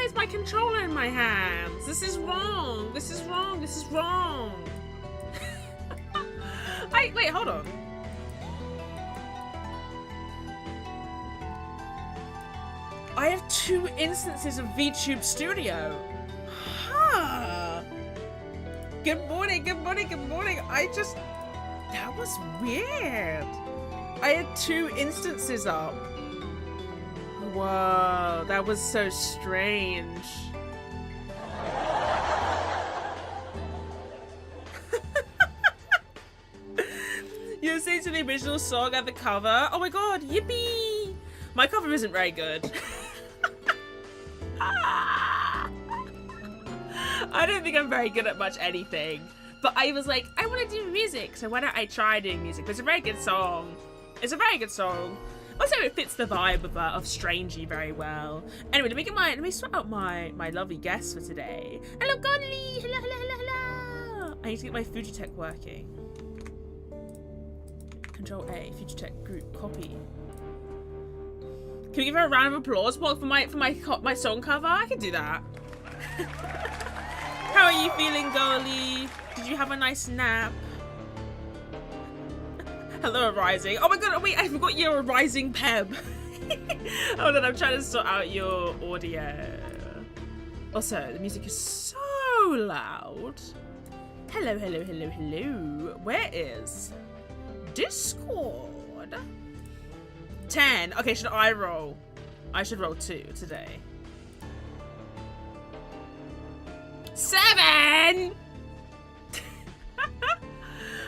Why is my controller in my hands? This is wrong. This is wrong. This is wrong. Wait, hold on. I have 2 instances of VTube Studio. Huh. Good morning, good morning, good morning. That was weird. I had 2 instances up. Whoa, that was so strange. You're listening to the original song and the cover. Oh my god, yippee! My cover isn't very good. I don't think I'm very good at much anything. But I was like, I want to do music, so why don't I try doing music? But it's a very good song. It's a very good song. Also, it fits the vibe of Strangey very well. Anyway, let me sort out my lovely guests for today. Hello, Godly! Hello, hello, hello, hello! I need to get my Fujitech working. Control A, Fujitech group, copy. Can we give her a round of applause for my song cover? I can do that. How are you feeling, girlie? Did you have a nice nap? Hello, Rising. Oh my god, wait, I forgot you're a Rising Peb. Hold on, I'm trying to sort out your audio. Also, the music is so loud. Hello, hello, hello, hello. Where is Discord? 10. Okay, should I roll? I should roll 2 today. 7!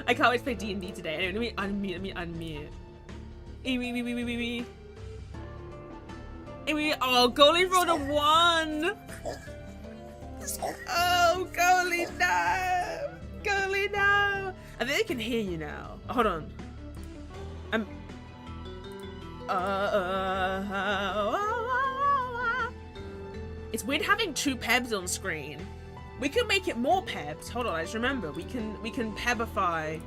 I can't wait to play D&D today. Anyway, let me unmute. Oh, Goalie rolled a 1! Oh, Goalie, no! Goalie, no! I think they can hear you now. Oh, hold on. It's weird having 2 Pebs on screen. We can make it more Pebs. Hold on, I just remember. We can Pebify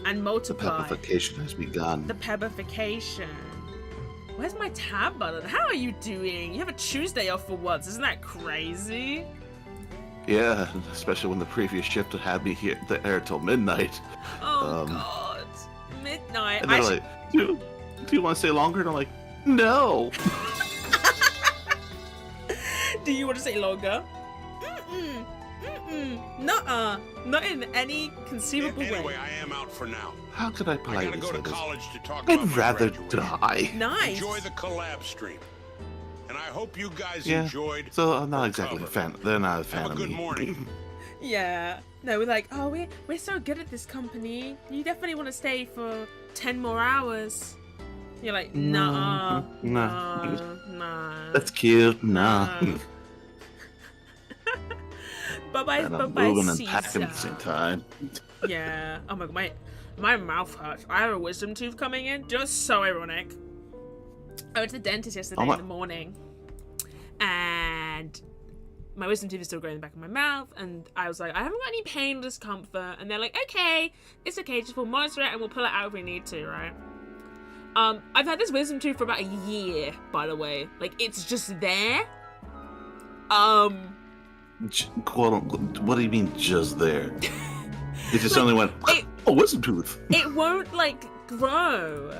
and multiply. The Pebification has begun. The Pebification. Where's my tab button? How are you doing? You have a Tuesday off for once. Isn't that crazy? Yeah, especially when the previous shift had me here there till midnight. Oh god, midnight. And they're like, do you want to stay longer? And I'm like, no. Do you want to stay longer? Nuh-uh. Not in any conceivable way. Anyway, I am out for now. How could I play I gotta this? go to college to talk about I'd my rather graduation. die. Nice. Enjoy the collab stream. And I hope you guys Yeah, enjoyed. so I'm not the exactly a cover. fan. They're not a fan Have a of good me. morning. Yeah. No, we're like, oh, we're so good at this company. You definitely want to stay for 10 more hours. You're like, nah, Nah. nah. That's cute. Nah. Bye-bye, And I'm bye-bye, moving and packing at the Caesar. same time. Yeah. Oh my god, my mouth hurts. I have a wisdom tooth coming in. Just so ironic. I went to the dentist yesterday in the morning, and my wisdom tooth is still growing in the back of my mouth, and I was like, I haven't got any pain or discomfort, and they're like, okay, it's okay, just we'll monitor it and we'll pull it out if we need to, right? I've had this wisdom tooth for about a year, by the way. Like, it's just there. Quote unquote, what do you mean just there? It just suddenly went, oh, wisdom tooth. It won't, like, grow.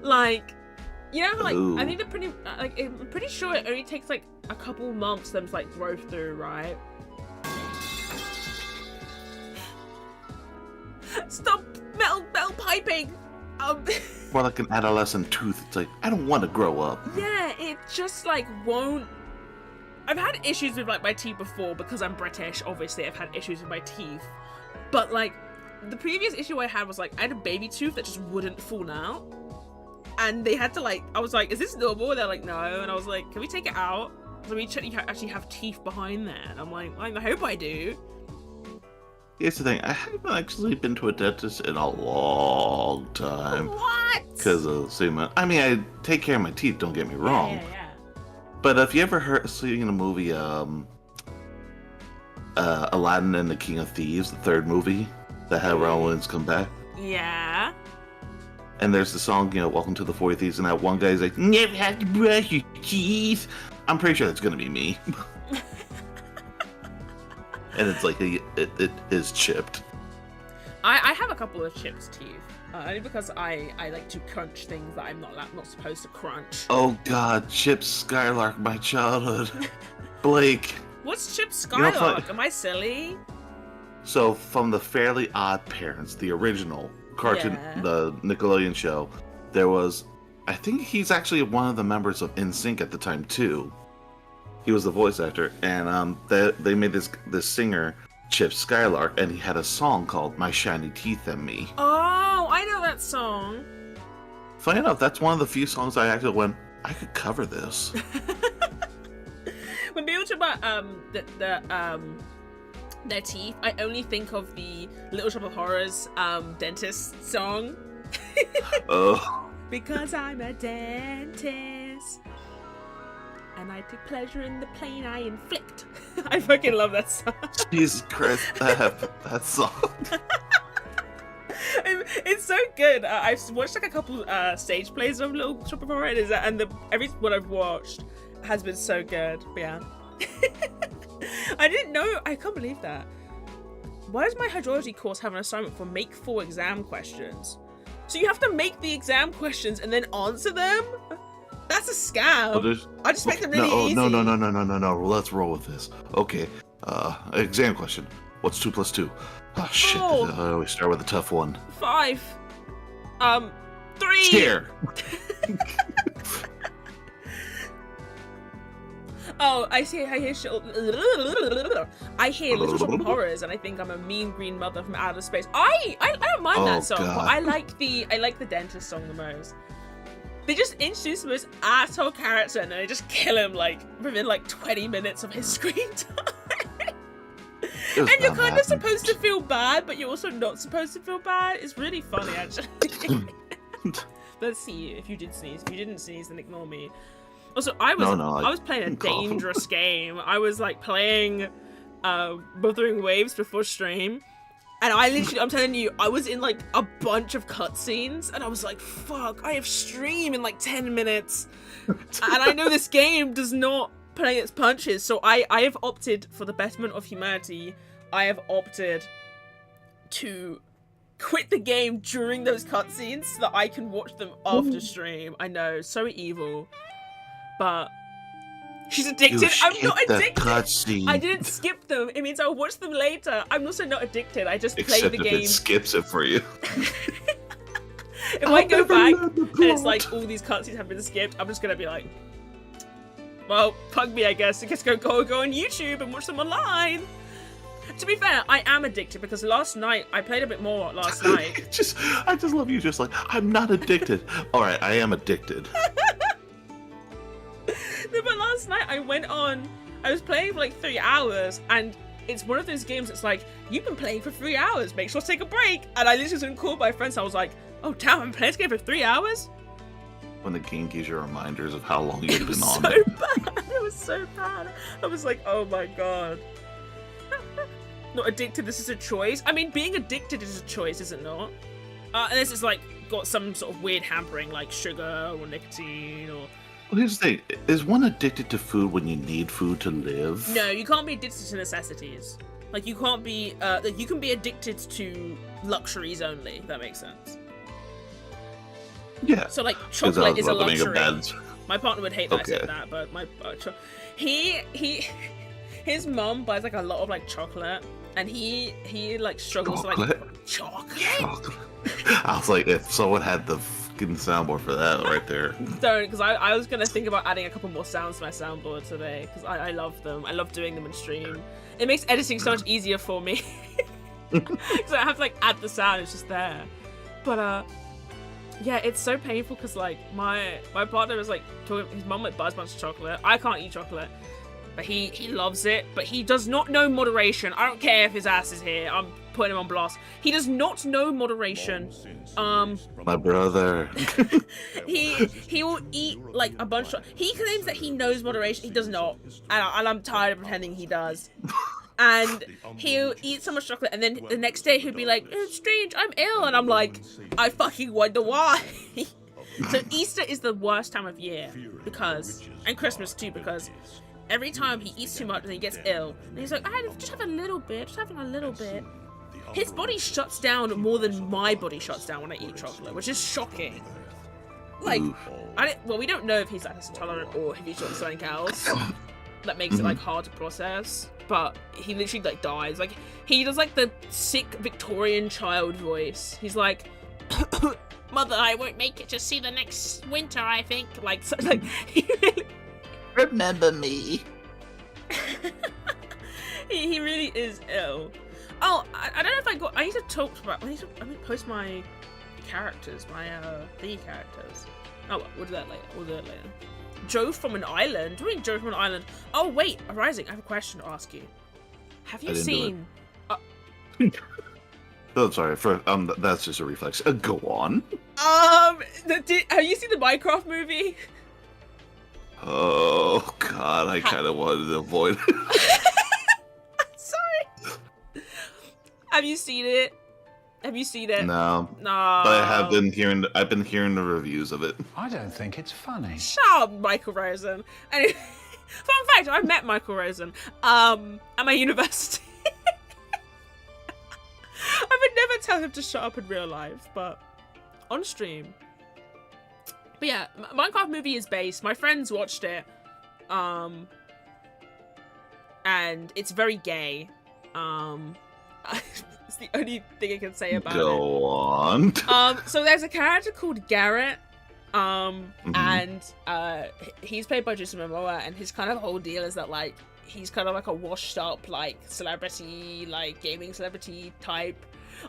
Like, you know how, like, Ooh. I think I'm pretty sure it only takes, like, a couple months for them to, like, grow through, right? Stop metal piping! More like an adolescent tooth. It's like, I don't want to grow up. Yeah, it just, like, won't... I've had issues with, like, my teeth before because I'm British. Obviously, I've had issues with my teeth. But, like, the previous issue I had was, like, I had a baby tooth that just wouldn't fall out. And they had to, like, I was like, is this normal? And they're like, no. And I was like, can we take it out? So we actually have teeth behind there. And I'm like, I hope I do. Here's the thing, I haven't actually been to a dentist in a long time. What? Because of semen. I mean, I take care of my teeth, don't get me wrong. Yeah. But have you ever seen the movie, Aladdin and the King of Thieves, the third movie, that had Robin Williams come back? Yeah. And there's the song, Welcome to the 40 Thieves, and that one guy's like, never have to brush your teeth. I'm pretty sure it's gonna be me. And it's like it is chipped. I have a couple of chips teeth. Only because I like to crunch things that I'm not supposed to crunch. Oh God, Chip Skylark, my childhood. Blake. What's Chip Skylark? Am I silly? So from the Fairly Odd Parents, the original cartoon, the Nickelodeon show, there was, I think he's actually one of the members of NSYNC at the time too. He was the voice actor, and they made this singer, Chip Skylark, and he had a song called "My Shiny Teeth and Me." Oh, I know that song. Funny enough, that's one of the few songs I actually went, I could cover this. When people talk about their teeth, I only think of the Little Shop of Horrors dentist song. Oh. Because I'm a dentist and I take pleasure in the pain I inflict. I fucking love that song. Jesus Christ, that song. It's so good. I've watched like a couple stage plays of Little Shop of Horrors, and every one I've watched has been so good. But yeah. I didn't know. I can't believe that. Why does my hydrology course have an assignment for make 4 exam questions? So you have to make the exam questions and then answer them? That's a scam. I just make them really easy. No. Let's roll with this. Okay. Exam question. What's 2 plus 2? Oh shit. I always start with a tough one. 5. 3. Chair. Oh, I hear Little Shop of Horrors, and I think I'm a mean green mother from outer space. I don't mind that song, but I like the dentist song the most. They just introduce the most asshole character, and then they just kill him like within like 20 minutes of his screen time. And you're kind of supposed to feel bad, but you're also not supposed to feel bad. It's really funny, actually. Let's see if you did sneeze. If you didn't sneeze, then ignore me. Also, I was playing a dangerous game. I was like playing Wuthering Waves before stream, and I'm telling you, I was in like a bunch of cutscenes, and I was like, fuck, I have stream in like 10 minutes, and I know this game does not play its punches, so I have opted, for the betterment of humanity, I have opted to quit the game during those cutscenes so that I can watch them after stream. I know, so evil. But she's addicted. I'm not addicted. I didn't skip them. It means I'll watch them later. I'm also not addicted. I just play the game. Except if it skips it for you. If I go back and it's like all these cutscenes have been skipped, I'm just gonna be like, well, fuck me, I guess. I guess go on YouTube and watch them online. To be fair, I am addicted because last night I played a bit more last night. I just love you. Just like, I'm not addicted. All right, I am addicted. No, but last night I was playing for like 3 hours, and it's one of those games that's like, you've been playing for 3 hours, make sure to take a break. And I literally was called by friends, so I was like, oh damn, I'm playing this game for 3 hours? When the game gives you reminders of how long you've been on it. It was so bad. I was like, oh my god. Not addicted, this is a choice. I mean, being addicted is a choice, is it not? Unless it's like got some sort of weird hampering like sugar or nicotine or... Well, here's the thing. Is one addicted to food when you need food to live? No, you can't be addicted to necessities. Like, you can't be, like, you can be addicted to luxuries only, if that makes sense. Yeah. So, like, chocolate is a luxury. My partner would hate that I said that, but his mum buys, like, a lot of, like, chocolate, and he like, struggles to, like, chocolate? I was like, if someone had the fucking soundboard for that right there. Don't, because I was going to think about adding a couple more sounds to my soundboard today, because I love them. I love doing them in stream. It makes editing so much easier for me. Because I have to, like, add the sound, it's just there. But, yeah, it's so painful, because, like, my partner was, like, talking, his mum, like, buys a bunch of chocolate. I can't eat chocolate. But he loves it, but he does not know moderation. I don't care if his ass is here. I'm putting him on blast. He does not know moderation. My brother. he will eat like a bunch of... He claims that he knows moderation. He does not. And I'm tired of pretending he does. And he'll eat so much chocolate, and then the next day he'll be like, it's strange, I'm ill. And I'm like, I fucking wonder why. So Easter is the worst time of year and Christmas too, because every time he eats too much and he gets ill, and he's like, just having a little bit. His body shuts down more than my body shuts down when I eat chocolate, which is shocking. Like, we don't know if he's lactose intolerant or if he's got something else that makes it like hard to process. But he literally like dies. Like, he does like the sick Victorian child voice. He's like, "Mother, I won't make it to see the next winter, I think." Like, so, like he really... Remember me. he really is ill. Oh, I don't know if I need to talk about. I need to post my characters, my the characters. Oh, we'll do that later. Joe from an island. What do you mean, Joe from an island? Oh wait, Arising. I have a question to ask you. Have you seen? Oh, sorry. That's just a reflex. Go on. Have you seen the Minecraft movie? Oh God, I kind of wanted to avoid it. Sorry. Have you seen it? No. No. But I've been hearing the reviews of it. I don't think it's funny. Shut up, Michael Rosen. Anyway, fun fact, I met Michael Rosen at my university. I would never tell him to shut up in real life, but on stream. But yeah, Minecraft movie is based. My friends watched it. And it's very gay. It's the only thing I can say about it. Go on. So there's a character called Garrett, and he's played by Jason Momoa, and his kind of whole deal is that like he's kind of like a washed up like celebrity, like gaming celebrity type.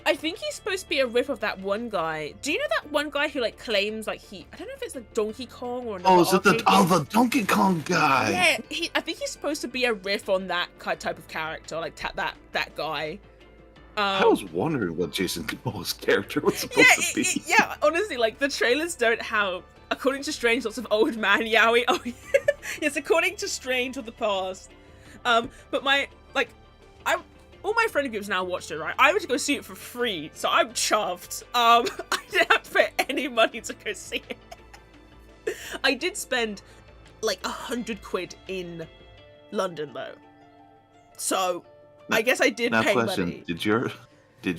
I think he's supposed to be a riff of that one guy. Do you know that one guy who like claims like I don't know if it's like Donkey Kong or another. Oh, is it the Donkey Kong guy? Yeah, I think he's supposed to be a riff on that type of character, like that guy. I was wondering what Jason Momoa's character was supposed to be. Yeah, honestly, like the trailers don't have, according to Strange, lots of old man yaoi. Oh, yes, according to Strange of the past. But all my friend groups now watched it, right? I went to go see it for free, so I'm chuffed. I didn't have to pay any money to go see it. I did spend like 100 quid in London though, so. I guess I did pay money. Did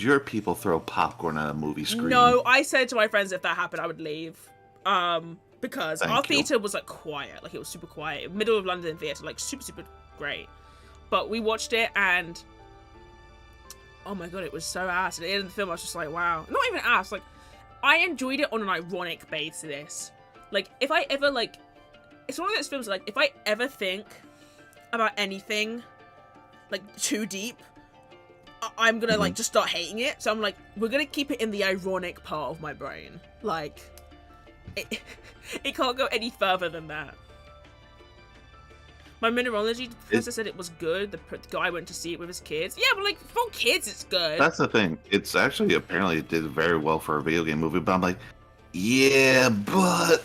your people throw popcorn at a movie screen? No, I said to my friends if that happened, I would leave. Because our theater was like quiet, like it was super quiet, middle of London theater, like super great. But we watched it and oh my god, it was so ass. At the end of the film, I was just like, wow, not even ass. Like I enjoyed it on an ironic basis. Like if I ever like, it's one of those films like if I ever think about anything like too deep, I'm gonna like just start hating it. So I'm like, we're gonna keep it in the ironic part of my brain. Like, it can't go any further than that. My mineralogy professor said it was good. The guy went to see it with his kids. Yeah, but like for kids, it's good. That's the thing. It's actually apparently it did very well for a video game movie. But I'm like, yeah, but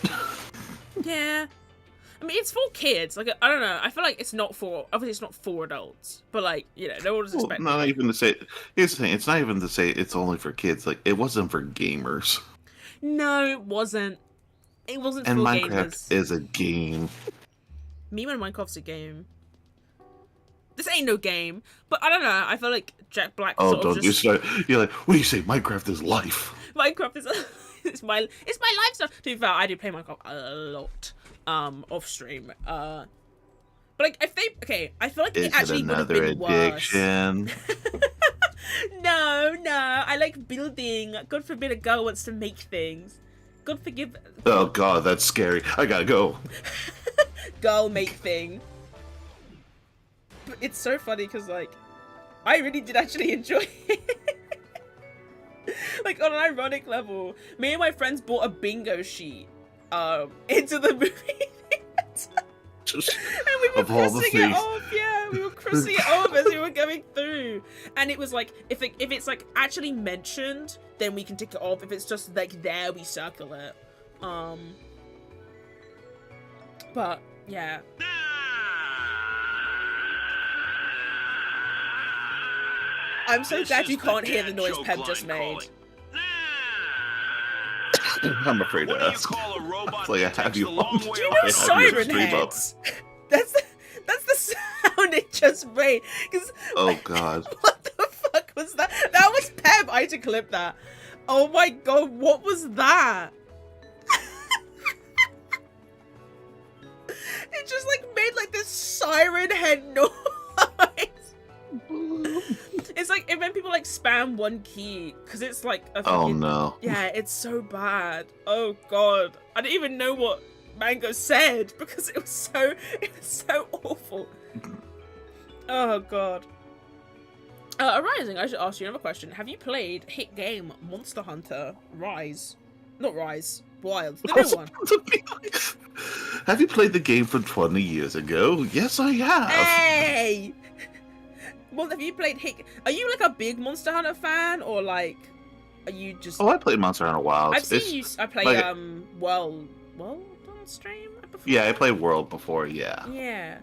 yeah. I mean, it's for kids. Like, I don't know. I feel like it's not for... Obviously, it's not for adults. But, like, you know, no one was expecting... Not even to say... Here's the thing. It's not even to say it's only for kids. Like, it wasn't for gamers. No, it wasn't. It wasn't for gamers. And Minecraft is a game. Me when Minecraft's a game. This ain't no game. But I don't know. I feel like Jack Black sort of just... You're like, what do you say? Minecraft is life. Minecraft is... it's my life stuff. To be fair, I do play Minecraft a lot. Off stream. But like I feel like it actually would have been addiction? Worse. No, I like building. God forbid a girl wants to make things. God forgive. Oh god, that's scary. I gotta go. Girl make thing. But it's so funny because like I really did actually enjoy it. Like on an ironic level, me and my friends bought a bingo sheet into the movie theater. And we were crossing it off, yeah, we were crossing it off as we were going through. And it was like, if it's like actually mentioned, then we can tick it off. If it's just like there, we circle it. But yeah. I'm so glad you can't hear the noise Pep just made. I'm afraid to What do you ask. call a robot Like, I that have takes you the long on. way Do you around? know I have siren your stream up. heads? That's the sound it just made. Cause Oh god. what the fuck was that? That was Peb. I had to clip that. Oh my god, what was that? It just like made like this siren head noise. It's like when people like spam one key because it's like a fucking, Oh no. yeah, it's so bad. Oh god, I didn't even know what Mango said because it was so awful. Oh god. Arising, I should ask you another question. Have you played hit game Monster Hunter Rise? Not Rise, Wild, the new one. Have you played the game from 20 years ago? Yes, I have. Hey! Well, have you played hit? Are you like a big Monster Hunter fan, or like, are you just? Oh, I played Monster Hunter Wilds. I've seen you. I play like, World on stream before. Yeah, I played World before. Yeah. Yeah.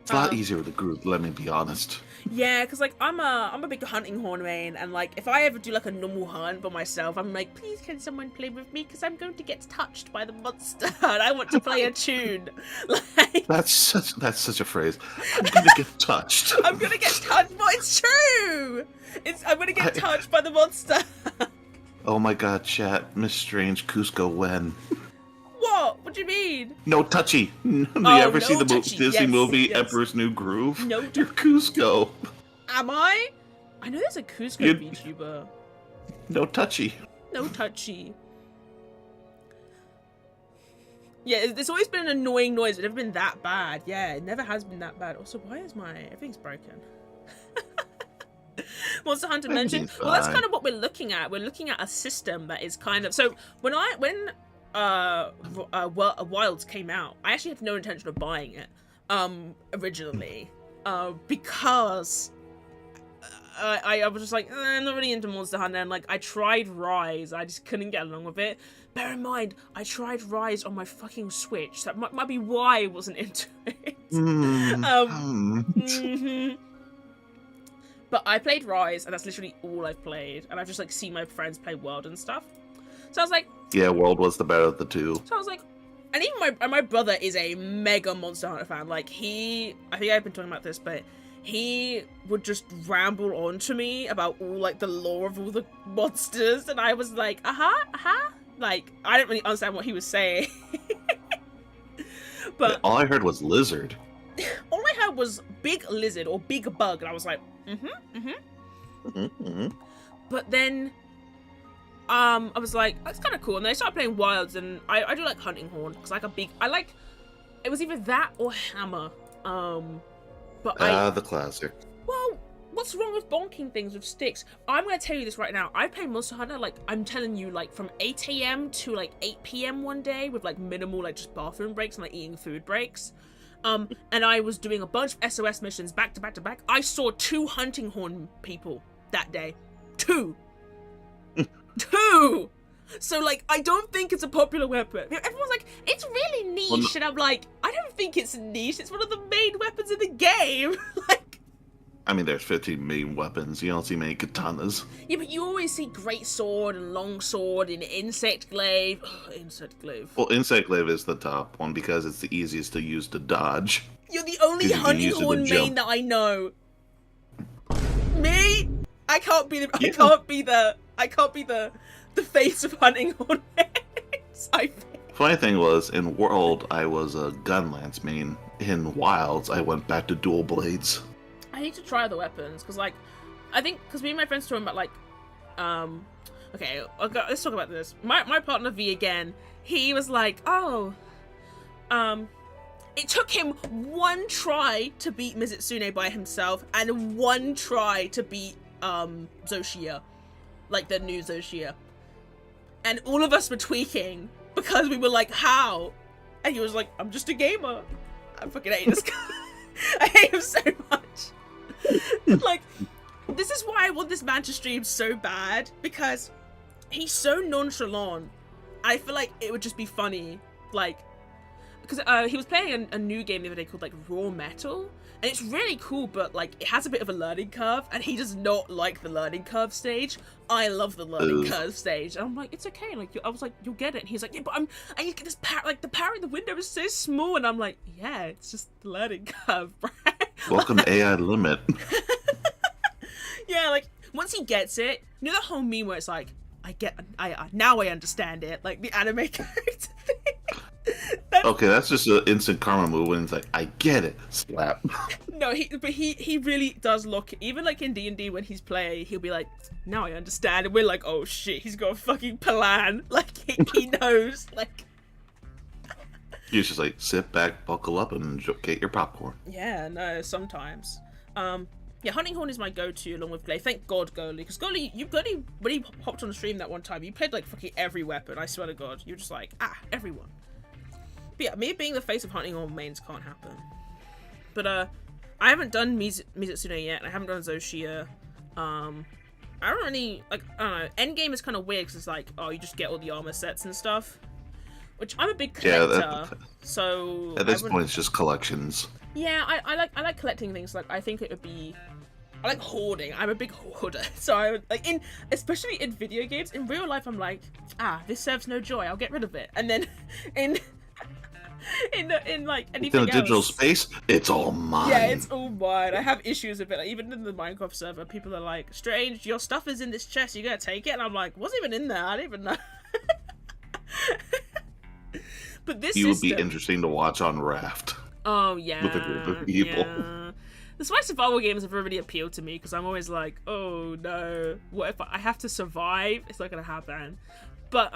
It's a lot easier with a group. Let me be honest. Yeah, because like I'm a big hunting horn main, and like if I ever do like a normal hunt by myself, I'm like, please can someone play with me because I'm going to get touched by the monster and I want to play a tune. Like That's such a phrase. I'm gonna get touched. I'm gonna get touched, but it's true. I'm gonna get touched by the monster. Oh my god, chat. MissedStrange, Cusco when? What? What do you mean? No touchy. Do you Oh, ever see no the touchy. Disney Yes, movie yes. Emperor's New Groove? No You're Cusco. Am I? I know there's a Cusco You- VTuber. No touchy. No touchy. Yeah, it's always been an annoying noise. It's never been that bad. Yeah, it never has been that bad. Also, why is everything's broken? Monster Hunter mentioned. Well, that's kind of what we're looking at. We're looking at a system that is kind of so. When Wilds came out, I actually had no intention of buying it originally because I was just like, I'm not really into Monster Hunter, and like I tried Rise, I just couldn't get along with it. Bear in mind, I tried Rise on my fucking Switch, so that might be why I wasn't into it. But I played Rise, and that's literally all I've played, and I've just like seen my friends play World and stuff. So I was like, yeah, World was the better of the two. so I was like, and even my brother is a mega Monster Hunter fan. Like I think I've been talking about this, but he would just ramble on to me about all like the lore of all the monsters, and I was like, like I didn't really understand what he was saying. But all I heard was lizard. all I heard was big lizard or big bug, and I was like, But then I was like, that's kind of cool. And then I started playing Wilds, and I do like Hunting Horn because it was either that or Hammer. But the classic. well, what's wrong with bonking things with sticks? I'm gonna tell you this right now. I played Monster Hunter, like I'm telling you, like from 8 a.m. to like 8 p.m. one day with like minimal like just bathroom breaks and like eating food breaks. And I was doing a bunch of SOS missions back to back to back. I saw 2 hunting horn people that day. 2. 2! So, like, I don't think it's a popular weapon. Everyone's like, it's really niche. And I'm like, I don't think it's niche. It's one of the main weapons in the game. Like, I mean, there's 15 main weapons. You don't see many katanas. yeah, but you always see great sword and long sword and insect glaive. Ugh, insect glaive. Well, insect glaive is the top one because it's the easiest to use to dodge. You're the only You can hunting use it to horn main jump. that I know. Me? I can't be the. Yeah. I can't be the face of hunting horn mains. I think. Funny thing was, in World, I was a gun lance main. In Wilds, I went back to dual blades. I need to try the weapons because, like, I think because me and my friends talking about like, okay, let's talk about this. My partner V again. He was like, oh, it took him 1 try to beat MissedStrange by himself and 1 try to beat Zoshia, like the new Zoshia, and all of us were tweaking because we were like, how? And he was like, I'm just a gamer. I fucking hate this guy. I hate him so much. Like, this is why I want this man to stream so bad, because he's so nonchalant. I feel like it would just be funny. Like, because he was playing a new game the other day called like Raw Metal, and it's really cool, but like it has a bit of a learning curve, and he does not like the learning curve stage. I love the learning curve stage, and I'm like, it's okay. Like I was like, you'll get it. And he's like, yeah, but I get this power. Like the power in the window is so small, and I'm like, yeah, it's just the learning curve, right? Welcome to AI Limit. Yeah, like once he gets it, you know that whole meme where it's like, I now I understand it, like the anime character thing. Okay, that's just an instant karma move when it's like, I get it, slap. No, he really does look, even like in D&D when he's playing, he'll be like, now I understand, and we're like, oh shit, he's got a fucking plan, like he knows, like. You're just like, sit back, buckle up, and get your popcorn. Yeah, no, sometimes. Yeah, Hunting Horn is my go-to along with Glaive. Thank God, Goalie, because Goalie, when he hopped on the stream that one time, he played like fucking every weapon, I swear to God. You're just like, everyone. But yeah, me being the face of Hunting Horn mains can't happen. But I haven't done MissedStrange yet, and I haven't done Zoshia. I don't really, like, I don't know, Endgame is kind of weird, because it's like, oh, you just get all the armor sets and stuff. Which, I'm a big collector, so... At this point, it's just collections. Yeah, I like collecting things. Like, I think it would be... I like hoarding. I'm a big hoarder. So I would, like, especially in video games, in real life, I'm like, this serves no joy. I'll get rid of it. And then in like anything else, in a digital space, it's all mine. Yeah, it's all mine. I have issues with it. Like, even in the Minecraft server, people are like, Strange, your stuff is in this chest. You gotta take it. And I'm like, what's even in there? I don't even know. But this would be interesting to watch on Raft. Oh yeah. With a group of people. Yeah. That's why survival games have really appealed to me, because I'm always like, oh no, what if I have to survive? It's not gonna happen. But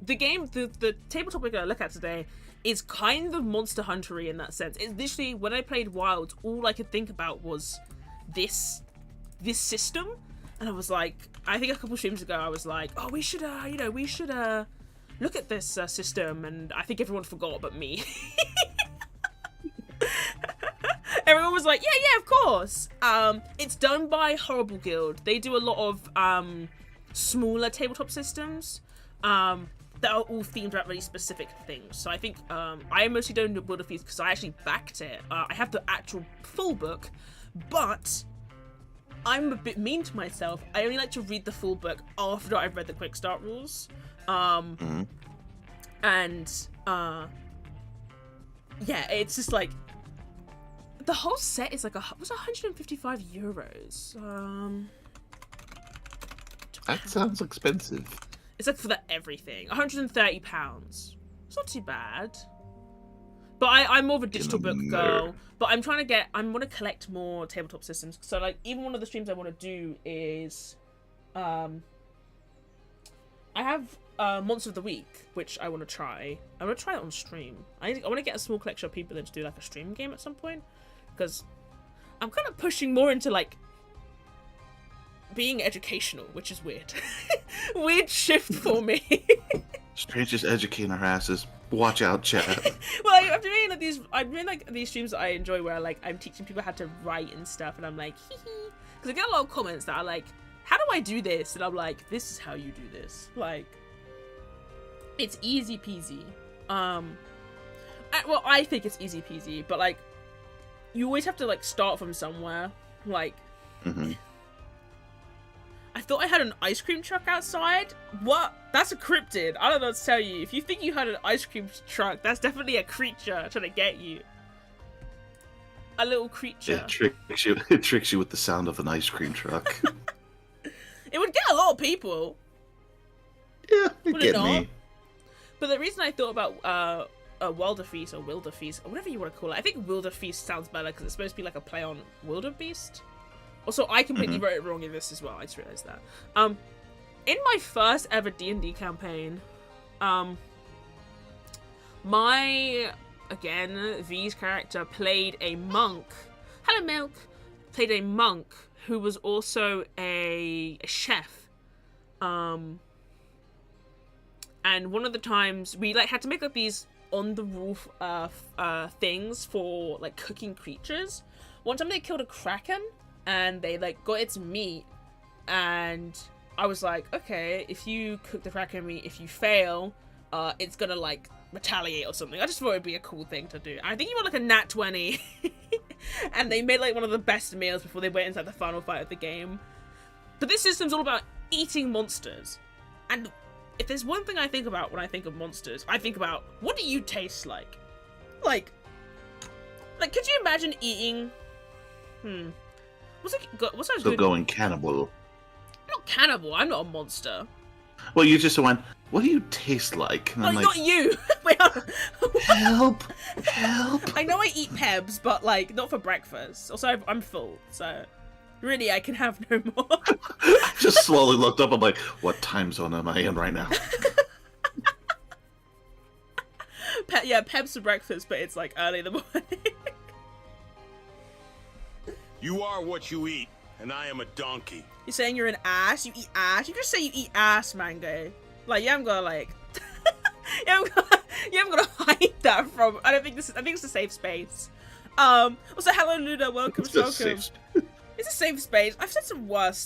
the game, the tabletop we're gonna look at today is kind of Monster Hunter-y in that sense. It's literally, when I played Wilds, all I could think about was this system, and I was like, I think a couple streams ago I was like, oh, we should look at this system, and I think everyone forgot but me. Everyone was like, yeah, of course. It's done by Horrible Guild. They do a lot of smaller tabletop systems that are all themed around really specific things. So I think I mostly don't do WilderBeasts because I actually backed it. I have the actual full book, but I'm a bit mean to myself. I only like to read the full book after I've read the quick start rules. And yeah, it's just like the whole set is like was 155 euros. That sounds expensive. It's like for everything, 130 pounds. It's not too bad. But I'm more of a digital book girl. But I want to collect more tabletop systems. So like, even one of the streams I want to do is, I have Monster of the Week, which I want to try. I want to try it on stream. I want to get a small collection of people then to do like a stream game at some point, because I'm kind of pushing more into like being educational, which is weird. Weird shift for me. Strange is educating our asses. Watch out, chat. Well, I'm doing like these streams that I enjoy where like I'm teaching people how to write and stuff, and I'm like, hee hee, because I get a lot of comments that are like, how do I do this? And I'm like, this is how you do this. Like, it's easy peasy. Well, I think it's easy peasy, but like, you always have to like start from somewhere. Like, I thought I had an ice cream truck outside. What? That's a cryptid. I don't know what to tell you. If you think you had an ice cream truck, that's definitely a creature trying to get you. A little creature. It tricks you with the sound of an ice cream truck. It would get a lot of people. Yeah, it'd get me. But the reason I thought about WilderBeasts or WilderBeasts, or whatever you want to call it, I think WilderBeasts sounds better because it's supposed to be like a play on WilderBeast. Also, I completely wrote it wrong in this as well. I just realized that. In my first ever D&D campaign, V's character played a monk. Hello, Milk. Played a monk who was also a chef. And one of the times we like had to make like these on the roof things for like cooking creatures. One time they killed a kraken and they like got its meat, and I was like, okay, if you cook the kraken meat, if you fail, it's gonna like retaliate or something. I just thought it'd be a cool thing to do. I think you want like a nat 20, and they made like one of the best meals before they went inside the final fight of the game. But this system's all about eating monsters, and if there's one thing I think about when I think of monsters, I think about, what do you taste like? Like, could you imagine eating? What's sounds So good? going cannibal. I'm not cannibal. I'm not a monster. Well, you just went, what do you taste like? And Like, I'm like, not you. Wait, help. I know I eat Pebs, but like not for breakfast. Also, I'm full, so really I can have no more. I just slowly looked up. I'm like, what time zone am I in right now? Yeah, Pebs for breakfast, but it's like early in the morning. You are what you eat, and I am a donkey. You're saying you're an ass? You eat ass? You just say you eat ass, Mango. Like, you haven't got to, like... you haven't got to hide that from... I think it's a safe space. Also, hello, Luda. Welcome. It's a safe space. I've said some worse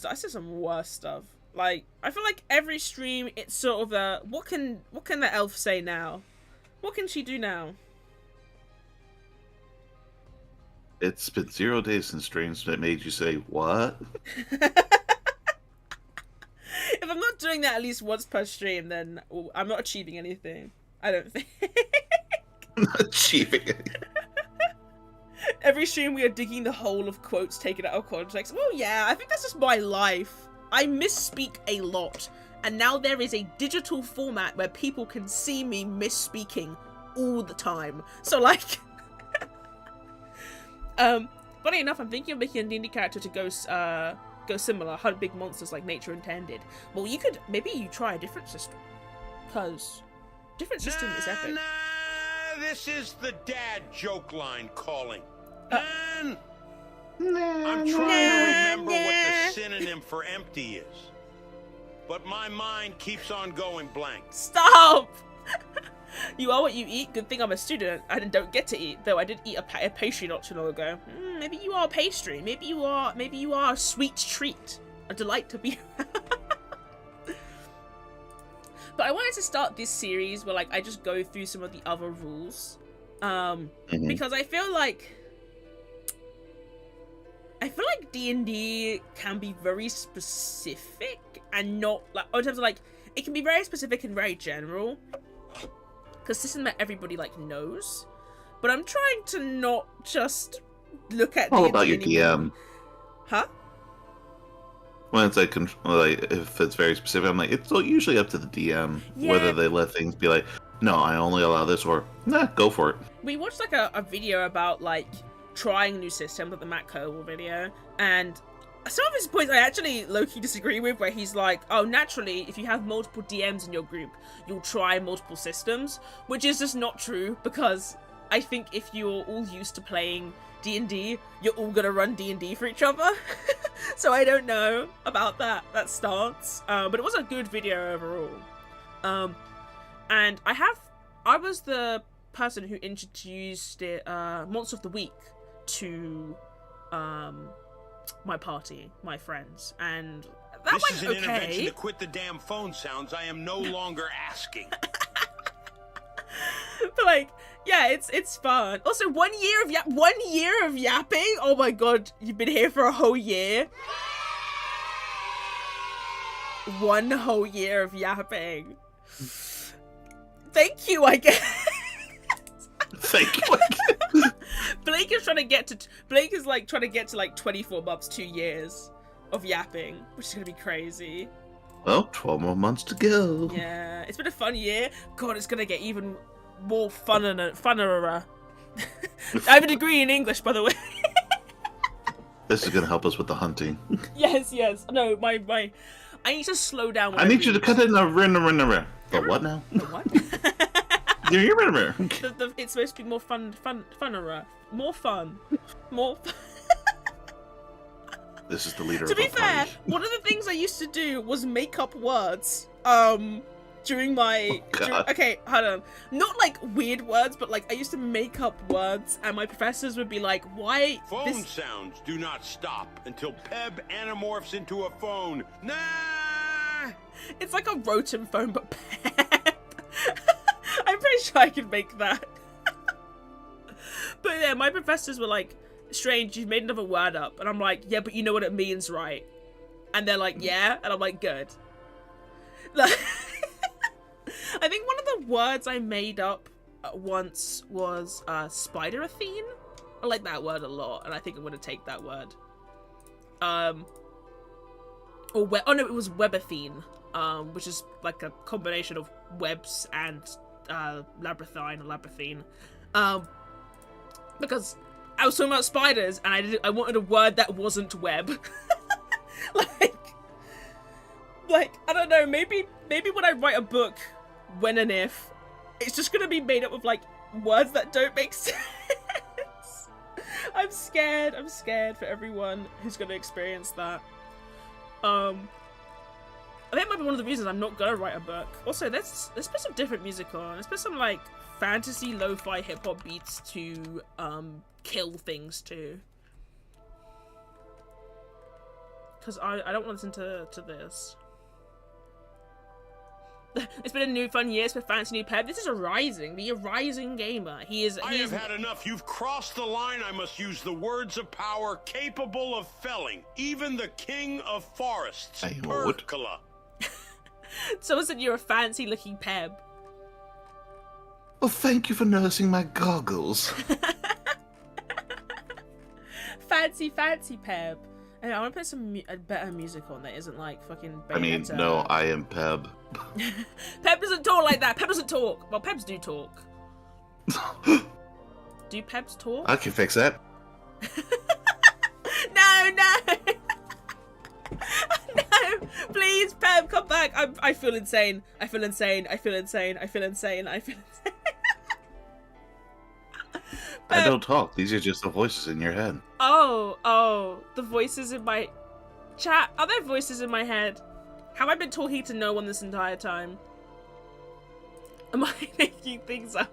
stuff. Like, I feel like every stream, it's sort of a... What can the elf say now? What can she do now? It's been 0 days since streams that made you say, what? If I'm not doing that at least once per stream, then I'm not achieving anything. I don't think. I'm not achieving it. Every stream we are digging the hole of quotes taken out of context. Well, yeah, I think that's just my life. I misspeak a lot. And now there is a digital format where people can see me misspeaking all the time. So, like... funny enough, I'm thinking of making a D&D character to go similar, hunt big monsters like nature intended. Well, maybe you try a different system, because different system is epic. This is the dad joke line calling. I'm trying to remember what the synonym for empty is, but my mind keeps on going blank. Stop! You are what you eat. Good thing I'm a student. I don't get to eat, though I did eat a pastry not too long ago. Maybe you are a pastry. Maybe you are a sweet treat. A delight to be But I wanted to start this series where, like, I just go through some of the other rules. Because I feel like D&D can be very specific and not, like, in terms of, like, it can be very specific and very general. Because system that everybody, like, knows. But I'm trying to not just look at All D&D about your DM. Huh? When it's like, if it's very specific, I'm like, it's usually up to the DM whether they let things be like, no, I only allow this, or nah, go for it. We watched like a video about like trying new systems, like the Matt Cole video, and some of his points I actually low-key disagree with, where he's like, oh, naturally, if you have multiple DMs in your group, you'll try multiple systems, which is just not true, because I think if you're all used to playing D&D, you're all gonna run D&D for each other. So I don't know about that stance, but it was a good video overall. And I was the person who introduced it, Monster of the Week to my party, my friends, and that this went is an intervention to quit the damn phone sounds. I am no longer asking. But like, yeah, it's fun. Also, 1 year of yapping. Oh my god, you've been here for a whole year. 1 whole year of yapping. Thank you, I guess. Thank you, I guess. Blake is like trying to get to like 24 months, 2 years of yapping, which is gonna be crazy. Well, 12 more months to go. Yeah, it's been a fun year. God, it's gonna get even more funner. I have a degree in English, by the way. This is gonna help us with the hunting. Yes. No, my. I need to slow down. I need you to cut in the rinner. The what now? The what? It's supposed to be more funner. More fun. This is the leader. To be fair, one of the things I used to do was make up words. During my okay, hold on. Not like weird words, but like I used to make up words, and my professors would be like, "Why?" Phone sounds do not stop until Peb anamorphs into a phone. Nah. It's like a rotom phone, but Peb. I can make that. But yeah, my professors were like, Strange, you've made another word up. And I'm like, yeah, but you know what it means, right? And they're like, yeah. And I'm like, good. Like, I think one of the words I made up once was spider-athene. I like that word a lot, and I think I'm going to take that word. Oh no, it was webathene, which is like a combination of webs and labyrinthine or labyrinthine. Because I was talking about spiders, and I wanted a word that wasn't web. like I don't know, maybe when I write a book, when and if, it's just gonna be made up of like words that don't make sense. I'm scared for everyone who's gonna experience that. I think it might be one of the reasons I'm not gonna write a book. Also, let's put some different music on. Let's put some like fantasy lo-fi hip-hop beats to kill things too. Because I don't want to listen to this. It's been a new fun year for Fancy New Pep. This is the Rising Gamer. I have had enough. You've crossed the line. I must use the words of power capable of felling even the king of forests. Percola. Someone said you're a fancy looking Peb. Well, thank you for noticing my goggles. fancy Peb. And I want to put some better music on that isn't like fucking Bayonetta. I mean, no, I am Peb. Peb doesn't talk like that. Peb doesn't talk. Well, Pebs do talk. Do Pebs talk? I can fix that. No. No, please, Peb, come back. I feel insane. I feel insane. I don't talk. These are just the voices in your head. Oh, the voices in my chat. Are there voices in my head? Have I been talking to no one this entire time? Am I making things up?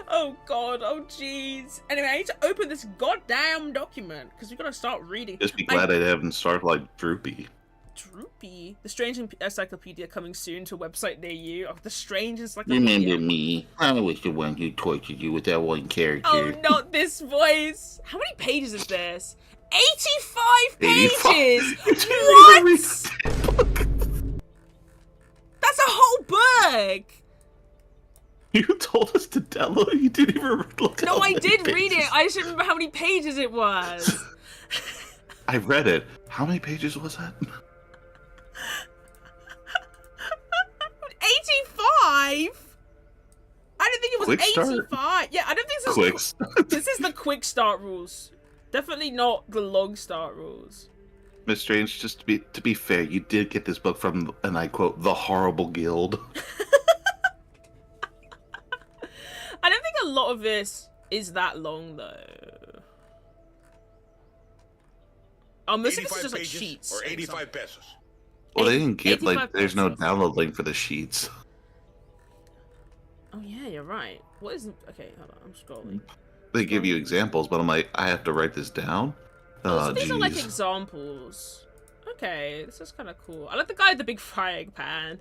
Oh god, oh jeez. Anyway, I need to open this goddamn document because we gotta start reading. Just be glad I haven't started like Droopy. Droopy? The Strange Encyclopedia coming soon to a website near you. Oh, the Strange Encyclopedia. Remember me? I was the one who tortured you with that one character. Oh, not this voice. How many pages is this? 85 pages! What? That's a whole book! You told us to download it. You didn't even look at it. No, I did read it. I just didn't remember how many pages it was. I read it. How many pages was that? 85? I don't think it was Quick 85. Start? Yeah, I don't think this is this is the quick start rules. Definitely not the long start rules. MissedStrange, just to be fair, you did get this book from, and I quote, the Horrible Guild. I don't think a lot of this is that long though. Most of this is just like sheets. Or 85 pesos. Well, they didn't give, like, there's no pesos. download link for the sheets. Oh yeah, you're right. What is... Okay, hold on, I'm scrolling. They give you examples, but I'm like, I have to write this down? Oh, so these are like examples. Okay, this is kind of cool. I like the guy with the big frying pan.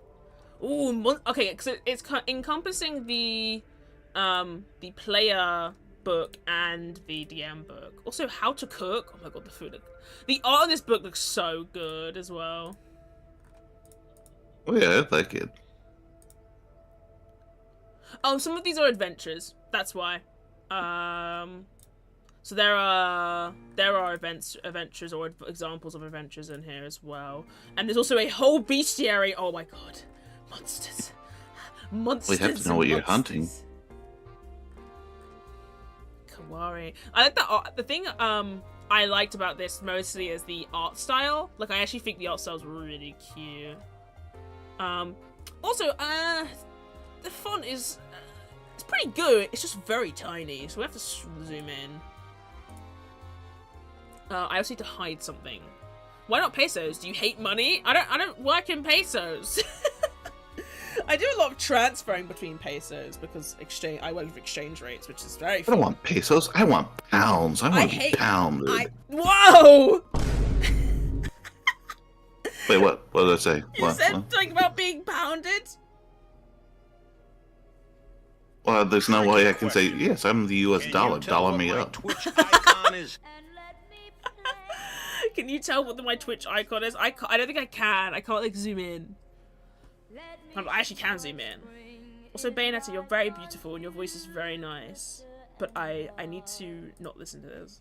Ooh, okay, because it's encompassing the player book and the DM book. Also, how to cook. Oh my god, the food. The art in this book looks so good as well. Oh yeah, I like it. Oh, some of these are adventures. That's why. So there are adventures or examples of adventures in here as well. And there's also a whole bestiary. Oh my god, monsters. We have to know what you're hunting. Kawari. I like the art. The thing I liked about this mostly is the art style. Like, I actually think the art style is really cute. Also, the font is it's pretty good. It's just very tiny, so we have to zoom in. I also need to hide something. Why not pesos? Do you hate money? I don't work in pesos. I do a lot of transferring between pesos because I work with exchange rates, which is very fun. I don't want pesos. I want pounds. I want to be pounded. Whoa! Wait, what? What did I say? You said something about being pounded? Well, there's no way I can say, yes, I'm the U.S. dollar. Dollar me up. Twitch icon is? Can you tell what my Twitch icon is? I don't think I can. I can't, like, zoom in. I actually can zoom in. Also, Bayonetta, you're very beautiful and your voice is very nice. But I need to not listen to this.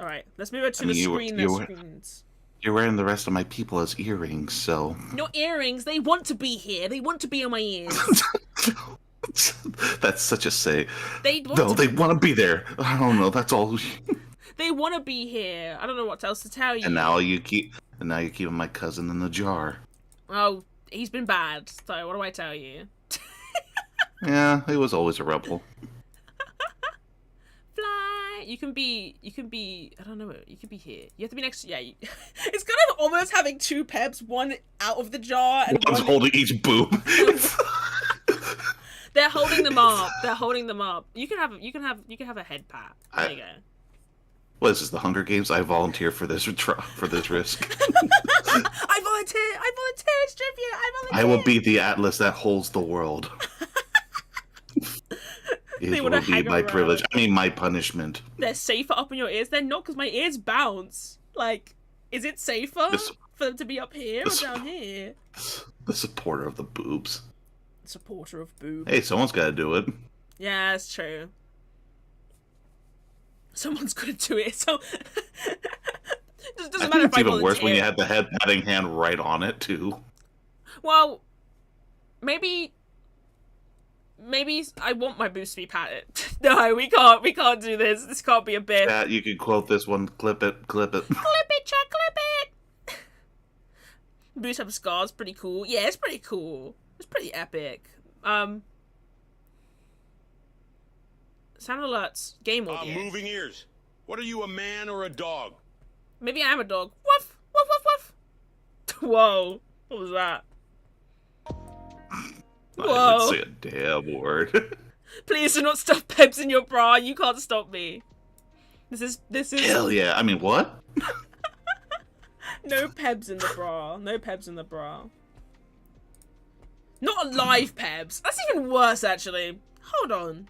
Alright, let's move over to the screen. You're wearing the rest of my people as earrings, so... Not earrings, they want to be here. They want to be on my ears. That's such a say. They want to be there. I don't know, that's all. They want to be here. I don't know what else to tell you. And now you're keeping my cousin in the jar. Oh, he's been bad, so what do I tell you? Yeah, he was always a rebel. Fly. You can be, I don't know, you could be here. You have to be next to, yeah. It's kind of almost having two Pebs, one out of the jar and one's holding each boob. They're holding them up. They're holding them up. You can have a head pat. There you go. What is this, the Hunger Games? I volunteer for this risk. I volunteer, tribute. I will be the Atlas that holds the world. It will be my privilege. I mean, my punishment. They're safer up in your ears. They're not, because my ears bounce. Like, is it safer for them to be up here or down here? The supporter of the boobs. Supporter of boobs. Hey, someone's got to do it. Yeah, that's true. Someone's gonna do it, so... doesn't matter if I volunteer. It's even worse when you have the head patting hand right on it, too. Well, maybe I want my boobs to be patted. No, we can't do this. This can't be a bit. Yeah, you can quote this one. Clip it. Clip it, Chuck, clip it! Boobs have scars, pretty cool. Yeah, it's pretty cool. It's pretty epic. Sound alerts. Game audio. Moving ears. What are you, a man or a dog? Maybe I am a dog. Woof! Woof, woof, woof! Whoa. What was that? Whoa. I didn't say a damn word. Please do not stuff Pebs in your bra. You can't stop me. This is... Hell yeah. I mean, what? No Pebs in the bra. No Pebs in the bra. Not live Pebs. That's even worse, actually. Hold on.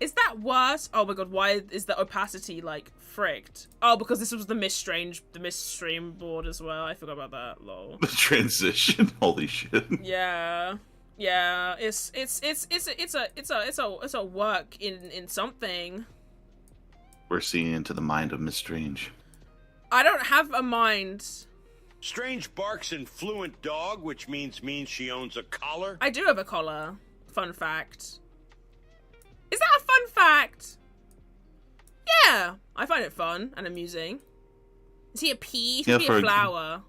Is that worse? Oh my god, why is the opacity, like, fricked? Oh, because this was the MissedStream board as well. I forgot about that, lol. The transition? Holy shit. Yeah. Yeah, it's a work in something. We're seeing into the mind of MissedStrange. I don't have a mind. Strange barks in fluent dog, which means she owns a collar. I do have a collar. Fun fact. Is that a fun fact? Yeah, I find it fun and amusing. Is he a pea? He could be a flower.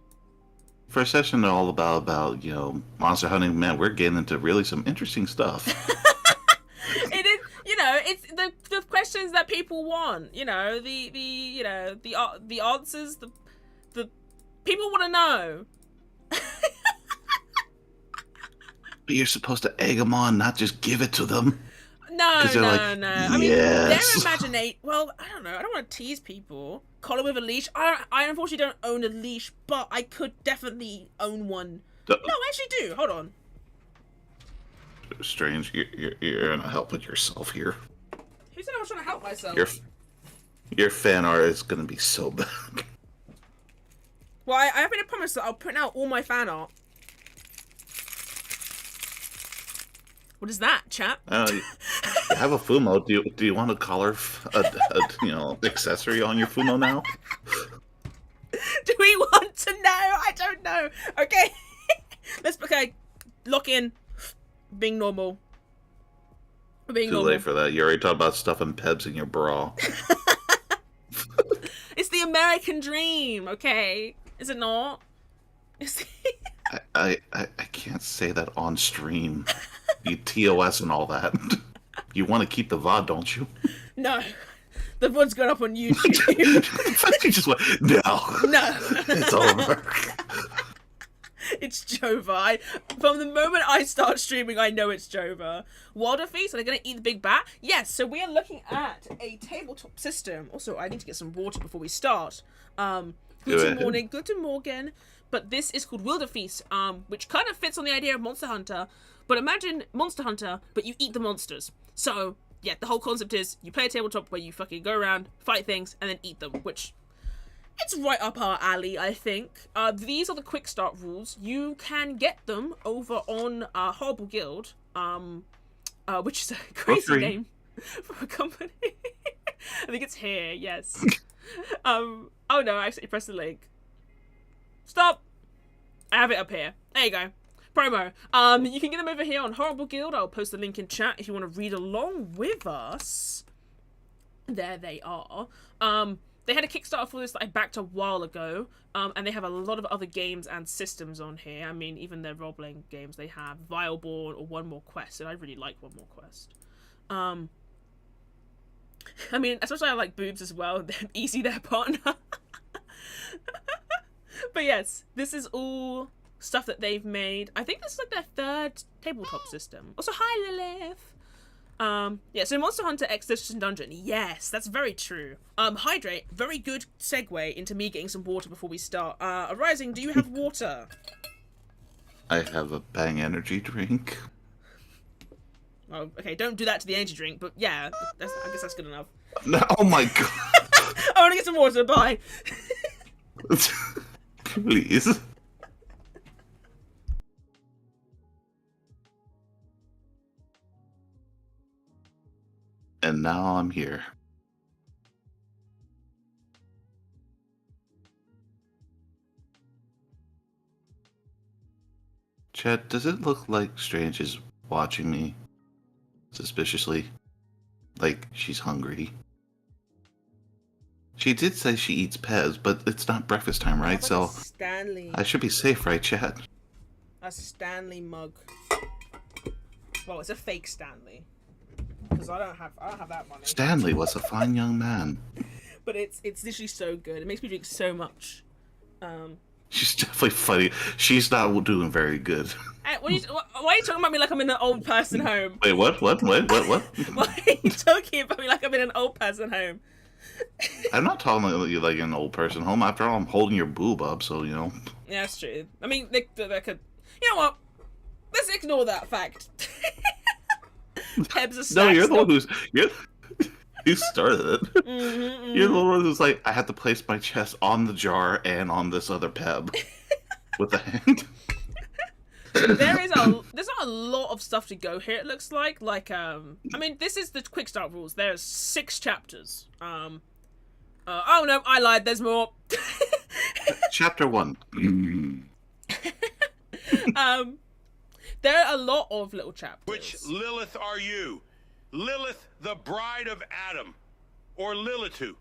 For a session all about, you know, monster hunting, man, we're getting into really some interesting stuff. It is, you know, it's the questions that people want, you know, the answers, the people want to know. But you're supposed to egg them on, not just give it to them. No. Yes. I mean, their imagination. Well, I don't know. I don't want to tease people. Collar with a leash. I unfortunately don't own a leash, but I could definitely own one. No, I actually do. Hold on. Strange, you're gonna help with yourself here. Who said I was trying to help myself? Your fan art is gonna be so bad. Well, I have made a promise that I'll print out all my fan art. What is that, chap? You have a Fumo. Do you want a collar, accessory on your Fumo now? Do we want to know? I don't know. Okay, okay. Lock in. Being normal. Being Too late for that. You already talked about stuffing Pebs in your bra. It's the American dream, okay? Is it not? I can't say that on stream. You TOS and all that. You want to keep the VOD, don't you? No. The VOD's going up on YouTube. You just went, no. It's over. It's Jova. From the moment I start streaming, I know it's Jova. WilderBeasts, are they going to eat the big bat? Yes, so we are looking at a tabletop system. Also, I need to get some water before we start. Guten Morgen. but this is called WilderBeasts, which kind of fits on the idea of Monster Hunter. But imagine Monster Hunter, but you eat the monsters. So, yeah, the whole concept is you play a tabletop where you fucking go around, fight things, and then eat them, which it's right up our alley, I think. These are the quick start rules. You can get them over on Horrible Guild, which is a crazy name for a company. I think it's here, yes. Oh no, I accidentally pressed the link. Stop! I have it up here. There you go. Promo. You can get them over here on Horrible Guild. I'll post the link in chat if you want to read along with us. There they are. They had a Kickstarter for this that I backed a while ago. And they have a lot of other games and systems on here. I mean, even their role-playing games, they have Vileborn or One More Quest, and I really like One More Quest. I mean, especially I like boobs as well. They're easy, their partner. But yes, this is all stuff that they've made. I think this is like their third tabletop system. Also, hi Lilith. Yeah, so Monster Hunter Expedition Dungeon. Yes, that's very true. Hydrate. Very good segue into me getting some water before we start. Arising, do you have water? I have a Bang energy drink. Oh, okay, don't do that to the energy drink, but yeah, I guess that's good enough. No, oh my god. I want to get some water, bye. Please. And now I'm here. Chet, does it look like Strange is watching me suspiciously? Like she's hungry? She did say she eats Pez, but it's not breakfast time, right? Like so Stanley. I should be safe, right, Chet? A Stanley mug. Well, it's a fake Stanley. Because I don't have that money. Stanley was a fine young man. But it's literally so good. It makes me drink so much. She's definitely funny. She's not doing very good. Hey, why are you talking about me like I'm in an old person home? Wait, what? Why are you talking about me like I'm in an old person home? I'm not talking about you like an old person home. After all, I'm holding your boob up, so, you know. Yeah, that's true. I mean, they could... You know what? Let's ignore that fact. Peb's a no, you're the one who started it. Mm-hmm. You're the one who's like, I had to place my chest on the jar and on this other Peb with the hand. There's not a lot of stuff to go here. It looks like I mean, this is the quick start rules. There's 6 chapters. Oh no, I lied. There's more. Chapter 1. There are a lot of little chapters. Which Lilith are you? Lilith, the bride of Adam, or Lilitu,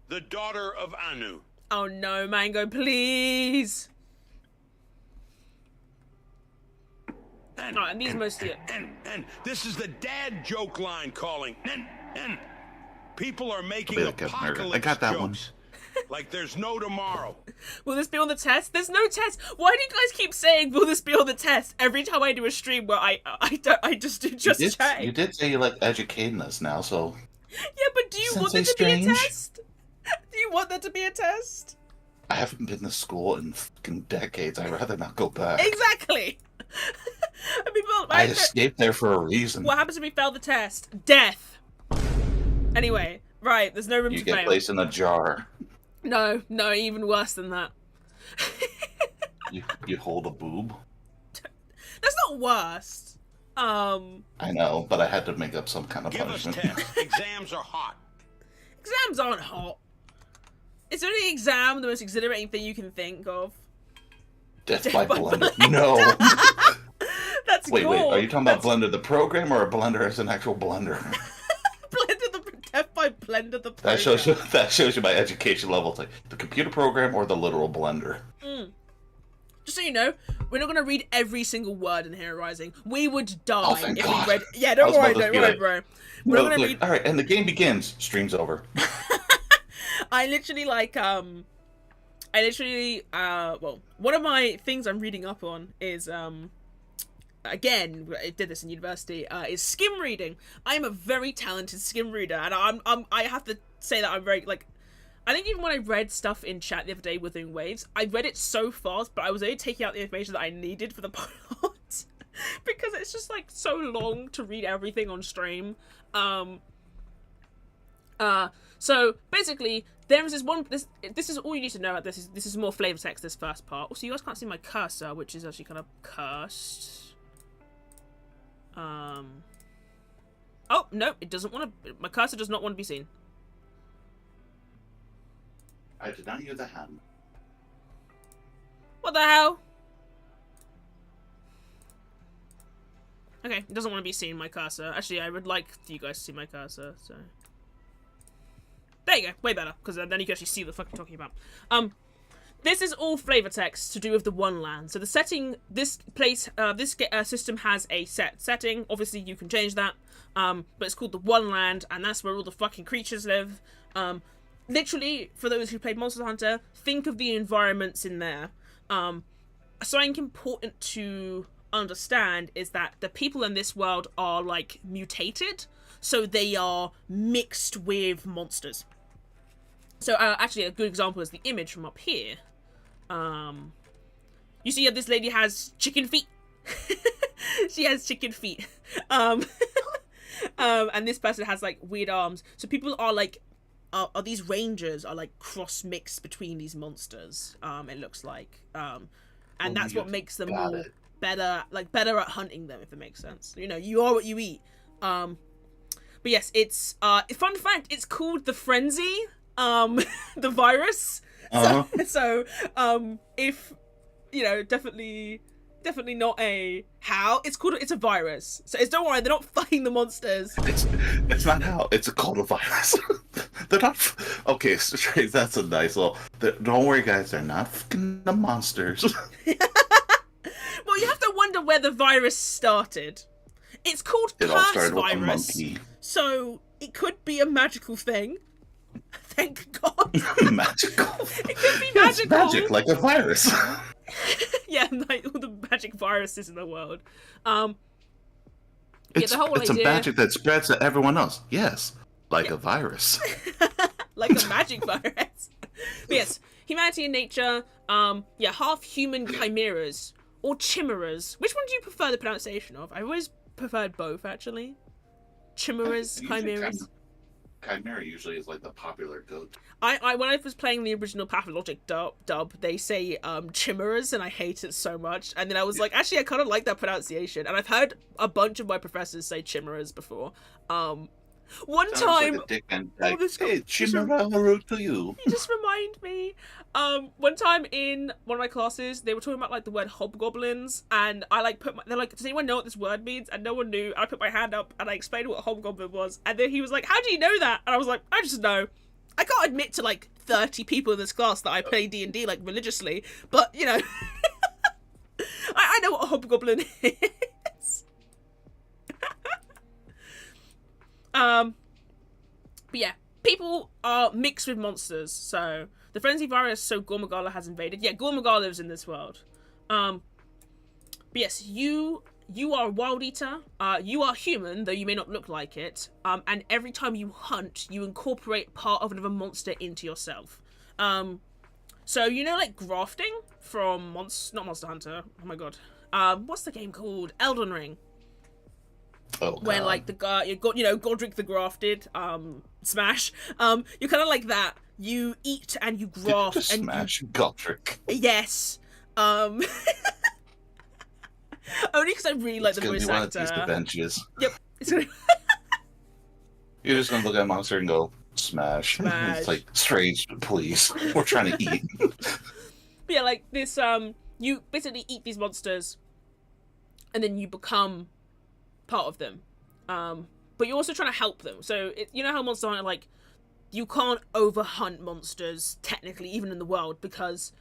the daughter of Anu? Oh no, Mango, please. And these mostly. And this is the dad joke line calling. And people are making apocalypse I got that jokes. Like there's no tomorrow. Will this be on the test? There's no test. Why do you guys keep saying, will this be on the test? Every time I do a stream where I just do just chat. You did say you like educating us now, so. Yeah, but do you want there to be a test? Do you want there to be a test? I haven't been to school in fucking decades. I'd rather not go back. Exactly. I escaped there for a reason. What happens if we fail the test? Death. Anyway, right, there's no room to fail. You get placed in a jar. No, even worse than that. you hold a boob? That's not worse. I know, but I had to make up some kind of punishment. Give us tests. Exams are hot. Exams aren't hot. Is there any exam the most exhilarating thing you can think of? Death by Blender. No. That's Wait, are you talking about Blender the program or a Blender as an actual blender? Death by Blender the program. That shows you my education level. It's like the computer program or the literal blender. Just so you know, we're not going to read every single word in here, Rising. We would die if we read... Yeah, don't worry, bro. We're not going to read... Alright, and the game begins. Stream's over. I literally, well, one of my things I'm reading up on is, again, I did this in university, is skim reading. I am a very talented skim reader, and I have to say that I'm very, I think even when I read stuff in chat the other day within Waves, I read it so fast, but I was only taking out the information that I needed for the plot. Because it's just, like, so long to read everything on stream. So, basically, there is this one... This is all you need to know. This is more flavor text, this first part. Also, you guys can't see my cursor, which is actually kind of cursed. Oh, no, it doesn't want to... My cursor does not want to be seen. I did not use a hand. What the hell? Okay, it doesn't want to be seen, my cursor. Actually, I would like you guys to see my cursor, so... There you go, way better, because then you can actually see what the fuck I'm talking about. This is all flavor text to do with the one land. So the setting, this system has a set setting. Obviously, you can change that, but it's called the one land, and that's where all the fucking creatures live. Literally, for those who played Monster Hunter, think of the environments in there. Something important to understand is that the people in this world are, like, mutated, so they are mixed with monsters. So, actually, a good example is the image from up here. You see this lady has chicken feet? She has chicken feet. And this person has, like, weird arms. So people are, like, are these rangers are like cross mixed between these monsters, it looks like, and that's what makes them more better at hunting them, if it makes sense. You know, you are what you eat. But yes, it's fun fact, it's called the frenzy, the virus. So if you know, definitely not a how. It's a virus. So don't worry, they're not fucking the monsters. It's not how. It's a called a virus. They're not. Okay, straight. That's a nice little. Don't worry, guys. They're not fucking the monsters. Well, you have to wonder where the virus started. It's called curse virus. With a monkey. So it could be a magical thing. Thank God. Magical. It could be magical. It's magic, like a virus. Yeah, like all the magic viruses in the world. It's a magic that spreads to everyone else. Yes, like a virus. Like a magic virus. But yes, humanity and nature. Half human chimeras or chimeras. Which one do you prefer the pronunciation of? I've always preferred both, actually. Chimeras, chimeras. Chimera usually is like the popular goat. I when I was playing the original Pathologic dub, they say chimeras, and I hate it so much. And then I was like, actually, I kind of like that pronunciation. And I've heard a bunch of my professors say chimeras before. One time, hey, chimera to you. You just remind me. One time in one of my classes, they were talking about like the word hobgoblins, and I like they're like, does anyone know what this word means? And no one knew. I put my hand up and I explained what a hobgoblin was, and then he was like, how do you know that? And I was like, I just know. I can't admit to like 30 people in this class that I play D&D like religiously, but you know, I know what a hobgoblin is. But yeah, people are mixed with monsters, so the frenzy virus, so Gormagala has invaded. Yeah, Gormagala lives in this world. But yes, you are a wild eater. You are human, though you may not look like it. And every time you hunt, you incorporate part of another monster into yourself. So you know, like grafting from not Monster Hunter. Oh my god. What's the game called? Elden Ring. Oh, God. When like the guy Godric the Grafted, Smash. You're kind of like that. You eat and you graft and Smash Godric. Yes. Only because I really like the voice actor. It's gonna be one of these adventures. Yep. You're just gonna look at a monster and go, Smash. It's like, Strange, please. We're trying to eat. But yeah, like this, you basically eat these monsters, and then you become part of them. But you're also trying to help them. So, you know how Monster Hunter, like, you can't overhunt monsters, technically, even in the world, because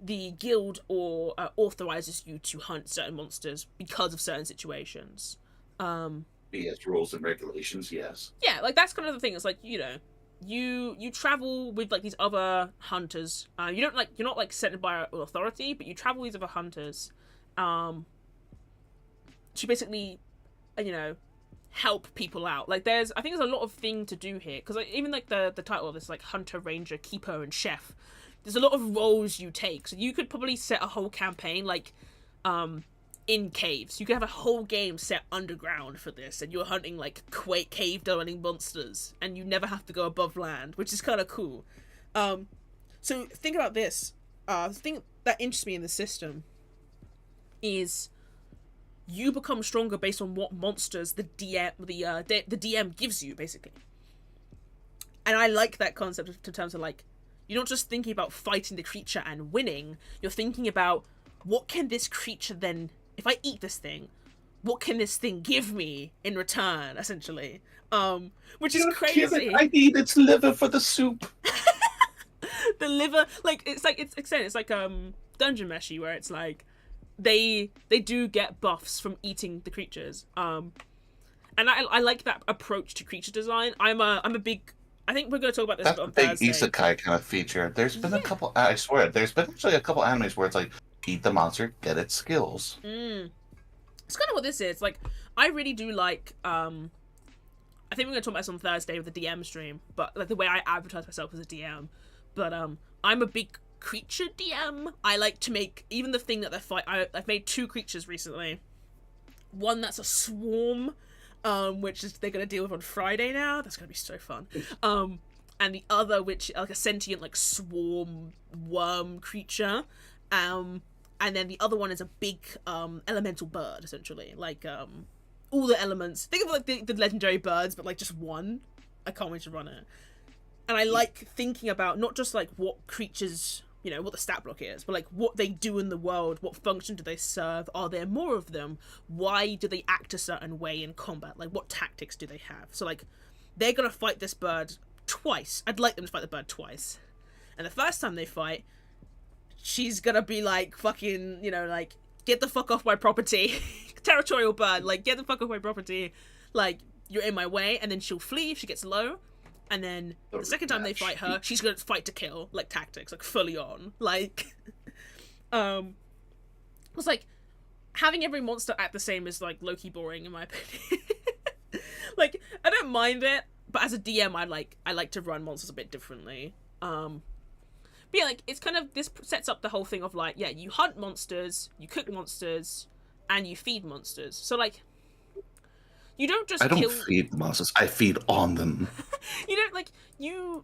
the guild authorizes you to hunt certain monsters because of certain situations. Yes, rules and regulations, yes. Yeah, like, that's kind of the thing. It's like, you know, you travel with, like, these other hunters. You're not, like, sent by an authority, but you travel with these other hunters. To basically, you know, help people out. Like I think there's a lot of thing to do here, because like even like the title of this, like hunter, ranger, keeper, and chef, there's a lot of roles you take. So you could probably set a whole campaign like in caves. You could have a whole game set underground for this, and you're hunting like cave dwelling monsters, and you never have to go above land, which is kind of cool. So think about this. The thing that interests me in the system is you become stronger based on what monsters the DM gives you, basically. And I like that concept in terms of like, you're not just thinking about fighting the creature and winning, you're thinking about what can this creature then, if I eat this thing, what can this thing give me in return, essentially? Which is crazy. I need its liver for the soup. The liver, like it's like Dungeon Meshy, where it's like they do get buffs from eating the creatures. And I like that approach to creature design. I'm a big, I think we're going to talk about this on Thursday. That's a big isekai kind of feature. There's been a couple, I swear, there's been actually a couple animes where it's like, eat the monster, get its skills. It's kind of what this is. Like, I really do like, I think we're going to talk about this on Thursday with the DM stream, but like the way I advertise myself as a DM. But I'm a big creature DM. I like to make, even the thing that they fight, I've made 2 creatures recently. One that's a swarm, which is they're going to deal with on Friday now. That's going to be so fun. And the other, which like a sentient like swarm worm creature. And then the other one is a big elemental bird, essentially. Like all the elements. Think of like the legendary birds, but like just one. I can't wait to run it. And I like thinking about not just like what creatures, you know, what the stat block is, but like what they do in the world, what function do they serve, are there more of them, why do they act a certain way in combat, like what tactics do they have. So like, they're gonna fight this bird twice. I'd like them to fight the bird twice. And the first time they fight, she's gonna be like, fucking, you know, like, get the fuck off my property. Territorial bird, like, get the fuck off my property. Like, you're in my way. And then she'll flee if she gets low. And then the second time they fight her, she's gonna fight to kill, like tactics, like fully on. Like, it's like, having every monster act the same is like low-key boring in my opinion. Like, I don't mind it, but as a DM, I like to run monsters a bit differently. But yeah, like, it's kind of, this sets up the whole thing of like, yeah, you hunt monsters, you cook monsters, and you feed monsters. So like, you don't just kill... feed monsters, I feed on them. You don't, like, you...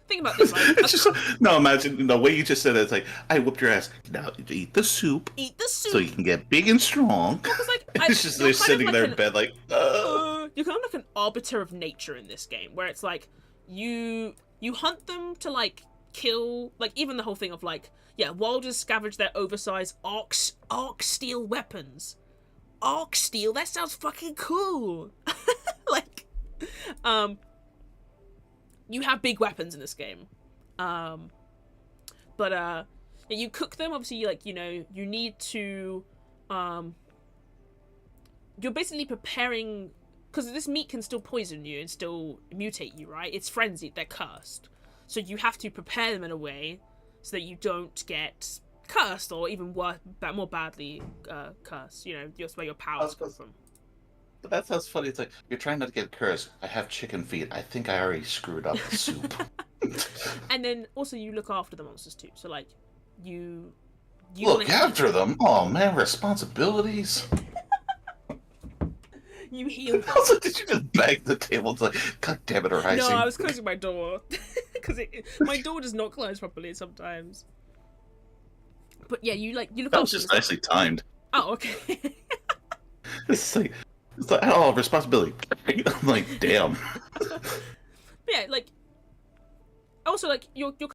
Think about this, like... No, imagine, the way you just said it, it's like, I whooped your ass. Now, eat the soup. Eat the soup. So you can get big and strong. Because, like, it's just, they're sitting there in bed, like, You're kind of like an arbiter of nature in this game, where it's like, you hunt them to, like, kill... Like, even the whole thing of, like, yeah, wilders scavenge their oversized arc steel weapons. Arc steel, that sounds fucking cool. Like, you have big weapons in this game. But yeah, you cook them, obviously, like, you know, you need to, you're basically preparing, because this meat can still poison you and still mutate you, right? It's frenzied, they're cursed. So you have to prepare them in a way so that you don't get cursed, or even worse, more badly cursed. You know, just where your powers come from. But that sounds funny. It's like, you're trying not to get cursed. I have chicken feet. I think I already screwed up the soup. And then also you look after the monsters too. So like, you look after them. Oh man, responsibilities. You heal them. Also, did you just bang the table? It's like, God damn it, Horizon. No, I was closing my door because my door does not close properly sometimes. But yeah, you look. That was just nicely timed. Oh, okay. It's like oh, responsibility. I'm like, damn. But yeah, like, also like you're